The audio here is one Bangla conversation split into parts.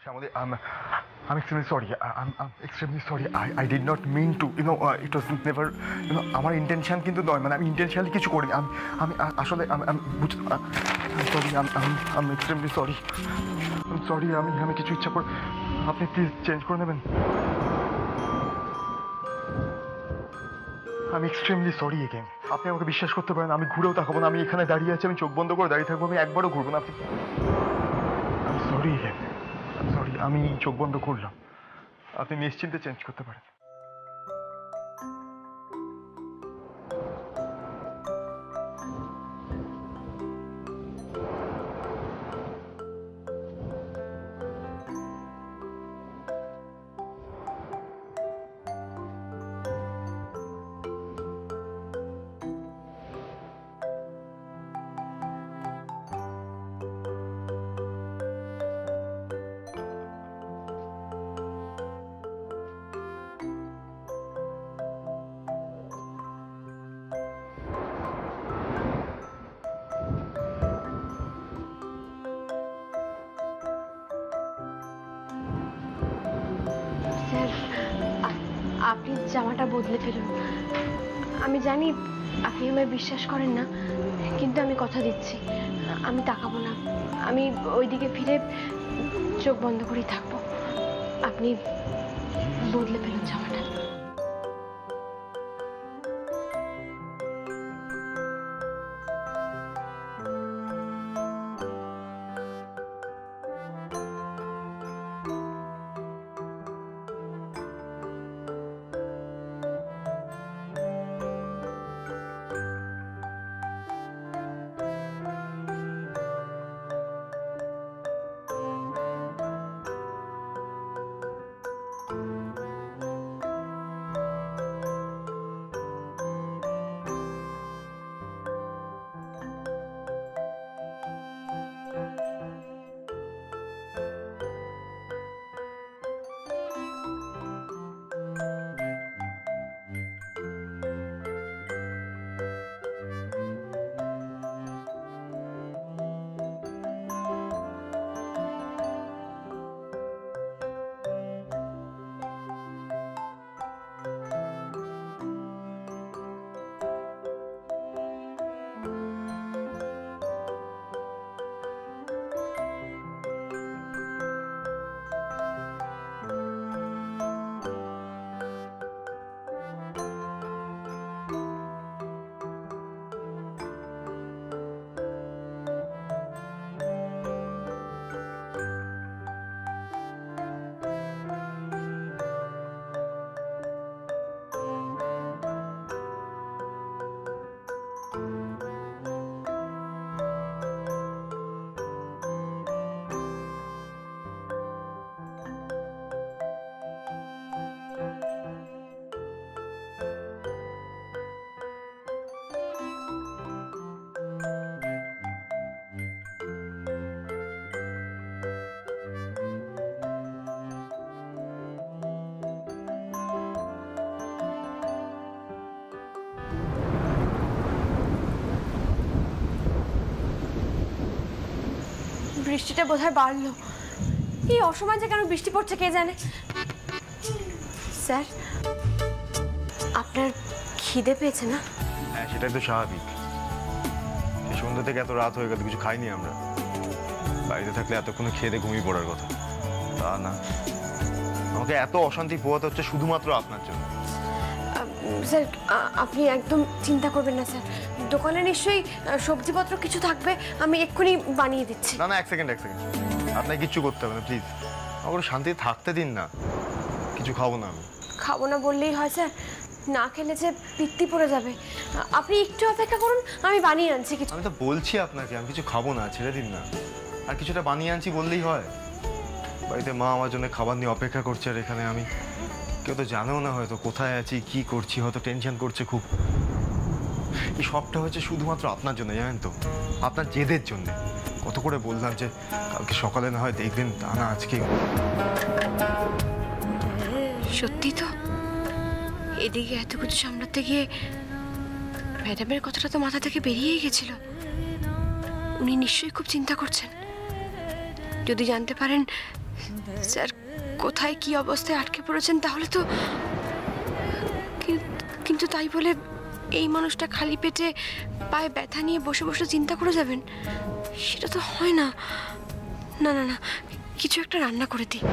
Shamali, I'm extremely sorry. I'm extremely sorry. I did not mean to. It was never. আমার ইন্টেনশন কিন্তু নয়, মানে আমি ইন্টেনশনালি কিছু করিনি। আমি আসলে I'm sorry. I'm extremely sorry. I'm sorry. আমি কিছু ইচ্ছা করে। আপনি প্লিজ চেঞ্জ করে নেবেন। আমি এক্সট্রিমলি সরি এগেন। আপনি আমাকে বিশ্বাস করতে পারেন, আমি ঘুরেও তাকাবো না। আমি এখানে দাঁড়িয়ে আছি, আমি চোখ বন্ধ করে দাঁড়িয়ে থাকবো, আমি একবারও ঘুরবো না। আপনি সরি এগেন, সরি, আমি চোখ বন্ধ করলাম। আপনি নিশ্চিন্তে চেঞ্জ করতে পারেন। আপনি জামাটা বদলে ফেলুন। আমি জানি আপনি আমায় বিশ্বাস করেন না, কিন্তু আমি কথা দিচ্ছি আমি তাকাবো না। আমি ওইদিকে ফিরে চোখ বন্ধ করেই থাকবো। আপনি বদলে ফেলুন জামাটা। বৃষ্টিটা বোধহয় বাড়লো। এই অসময় যে কেন বৃষ্টি পড়ছে কে জানে। স্যার, আপনার খিদে পেয়েছে না? হ্যাঁ, সেটাই তো স্বাভাবিক। এই সন্ধ্যা থেকে এত রাত হয়ে গেল, কিছু খাইনি আমরা। বাড়িতে থাকলে এতক্ষণে খেয়ে ঘুমিয়ে পড়ার কথা, তা না। আমাকে এত অশান্তি পোহাতে হচ্ছে শুধুমাত্র আপনার জন্য। স্যার, আপনি একদম চিন্তা করবেন না স্যার। দোকানে নিশ্চয়ই সবজিপত্র কিছু থাকবে, আমি এক্ষুনি বানিয়ে দিচ্ছি। না, এক সেকেন্ড। আপনাকে কিচ্ছু করতে হবে না, প্লিজ। আমাকে শান্তিতে থাকতে দিন না। কিছু খাবো না আমি। খাবো না বললেই হয় স্যার? না খেলে যে পিত্তি পড়ে যাবে। আপনি একটু অপেক্ষা করুন, আমি বানিয়ে আনছি কিছু। আমি তো বলছি আপনাকে আমি কিছু খাবো না, ছেড়ে দিন না। আর কিছুটা বানিয়ে আনছি বললেই হয়। বাড়িতে মা আমার জন্য খাবার নিয়ে অপেক্ষা করছে, আর এখানে আমি। কেউ তো জানেও না হয়তো কোথায় আছি, কি করছি, হয়তো টেনশন করছে খুব। এই সবটা হচ্ছে শুধুমাত্র আপনার জন্য, জানেন তো? আপনার জেদের জন্য। কত করে বললাম যে কালকে সকালে না হয় দেখবেন, তা না আজকে। সত্যি তো, এদিকে এত কিছু সামলাতে গিয়ে ম্যাডামের কথাটা তো মাথা থেকে বেরিয়েই গেছিল। উনি নিশ্চয়ই খুব চিন্তা করছেন। যদি জানতে পারেন স্যার কোথায় কি অবস্থায় আটকে পড়েছেন তাহলে তো, কিন্তু তাই বলে এই মানুষটা খালি পেটে পায়ে ব্যথা নিয়ে বসে বসে চিন্তা করে যাবেন, সেটা তো হয় না। না না না, কিছু একটা রান্না করে দিই।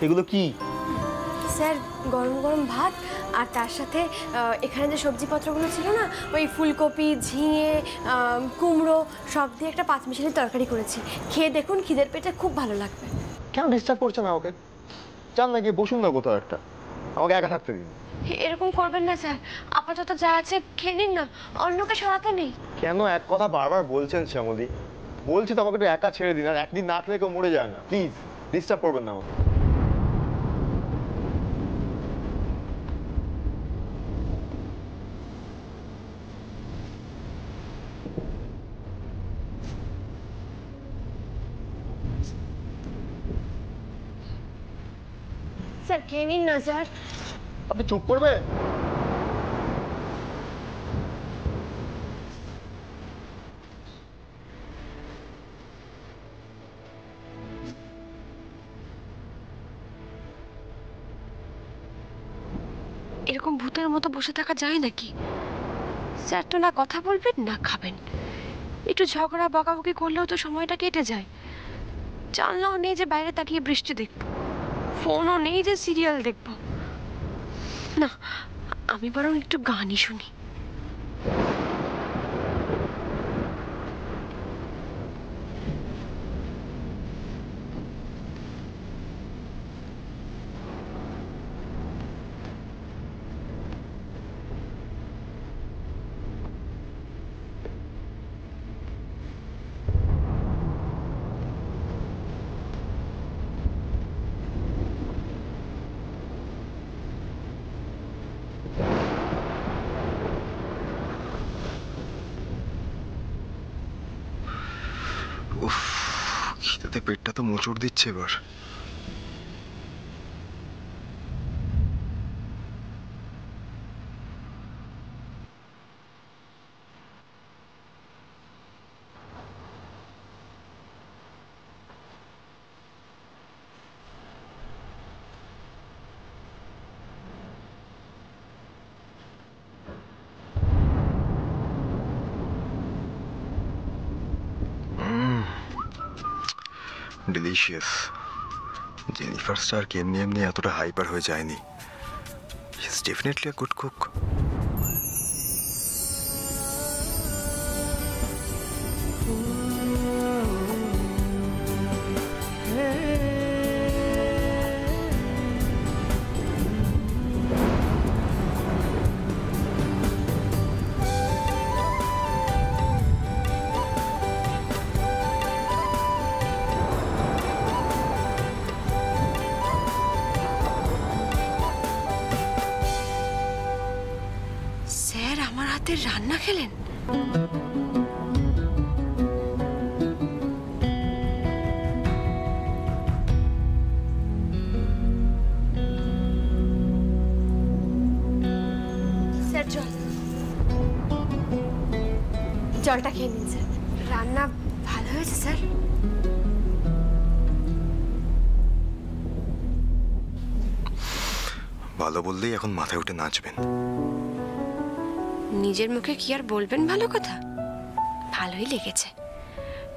এগুলো কি? স্যার গরম গরম ভাত, আর তার সাথে এখানে যে সবজিপত্রগুলো ছিল না, ওই ফুলকপি, ঝিঙে, কুমড়ো সব দিয়ে একটা পাঁচমিশালি তরকারি করেছি। খেয়ে দেখুন, খিদের পেটে খুব ভালো লাগবে। কেন ডিস্টার্ব করছেন আমাকে? চান না গিয়ে বসুন না কোথাও একটা, আমাকে একা থাকতে দিন। এরকম করবেন না স্যার, আপাতত যা আছে খেয়ে নিন না, অন্যকে সরাতে নেই। কেন এক কথা বারবার বলছেন শ্যামলী? বলছি তো আমাকে একটু একা ছেড়ে দিন, আর একদিন না খেলে কেউ মরে যায় না। প্লিজ ডিস্টার্ব করবেন না আমাকে। স্যার খেয়ে নিন না স্যার। আপনি চুপ করবে? এরকম ভূতের মতো বসে থাকা যায় নাকি? স্যার তো না কথা বলবেন না খাবেন, একটু ঝগড়া বকাবকি করলেও তো সময়টা কেটে যায়। জানলাও নেই যে বাইরে তাকিয়ে বৃষ্টি দেখবো, ফোনও নেই যে সিরিয়াল দেখবো। না, আমি বরং একটু গানই শুনি। উফ, খিদেতে পেটটা তো মোচড় দিচ্ছে এবার। ডিলিশিয়াস। জেনিফার স্টার্ক এমনি এমনি এতটা হাইপার হয়ে যায়নি। He is definitely a good cook. Sir আমার হাতের রান্না খেলেন? স্যার জল, জলটা খেয়ে নিন স্যার। রান্না ভালো হয়েছে স্যার? ভালো বললেই এখন মাথায় উঠে নাচবেন। নিজের মুখে কি আর বলবেন ভালো কথা? ভালোই লেগেছে,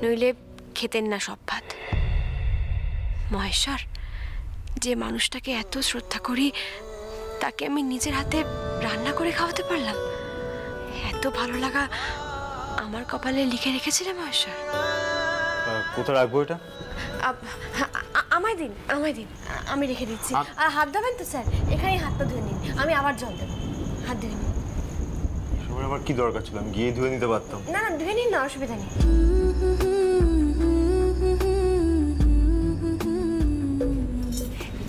নইলে খেতেন না সব ভাত। মহেশ্বর, যে মানুষটাকে এত শ্রদ্ধা করি তাকে আমি নিজের হাতে রান্না করে খাওয়াতে পারলাম, এত ভালো লাগা আমার কপালে লিখে রেখেছিলেন মহেশ্বর। কোথায় রাখবো এটা? আমায় দিন, আমায় দিন, আমি রেখে দিচ্ছি। আর হাত ধোবেন তো স্যার? এখানেই হাতটা ধুয়ে নিন, আমি আবার জল দেবো। হাত ধুয়ে নিন। সময় আমার কি দরকার ছিল? আমি গিয়ে ধুয়ে নিতে পারতাম। না না, ধুয়ে নিন না, অসুবিধা নেই।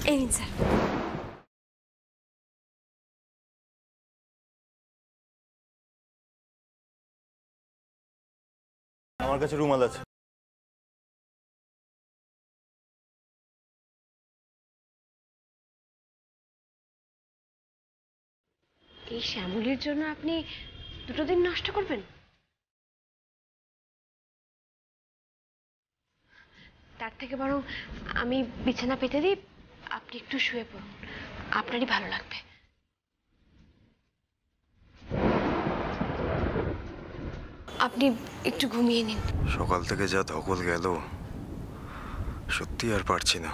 এই নিন স্যার। আমার কাছে রুমাল আছে। এই শ্যামলীর জন্য আপনি 2 দিন নষ্ট করবেন? তার থেকে বরং আমি বিছানা পেতে দিই, আপনি একটু শুয়ে পড়ুন, আপনারই ভালো লাগবে। আপনি একটু ঘুমিয়ে নিন। সকাল থেকে যা ধকল গেল, সত্যি আর পারছি না।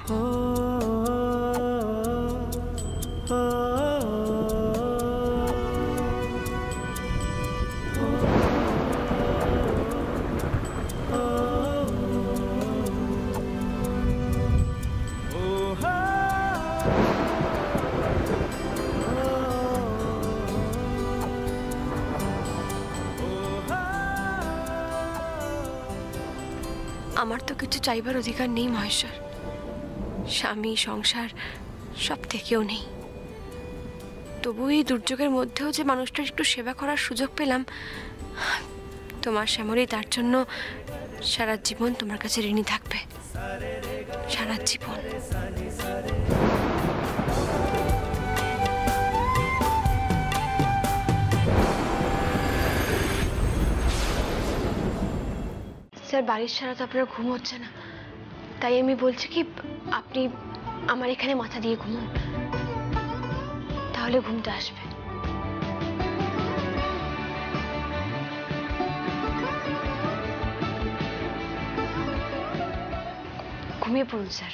আমার তো কিছু চাইবার অধিকার নেই মহেশ্বর, স্বামী সংসার সব থেকেও নেই। তবু এই দুর্যোগের মধ্যেও যে মানুষটার একটু সেবা করার সুযোগ পেলাম, তোমার শ্যামলী তার জন্য সারা জীবন তোমার কাছে ঋণী থাকবে, সারা জীবন। স্যার, বাড়ির ছাড়া তো আপনার ঘুম হচ্ছে না, তাই আমি বলছি কি আপনি আমার এখানে মাথা দিয়ে ঘুমুন, তাহলে ঘুমটা আসবে। ঘুমিয়ে পড়ুন স্যার।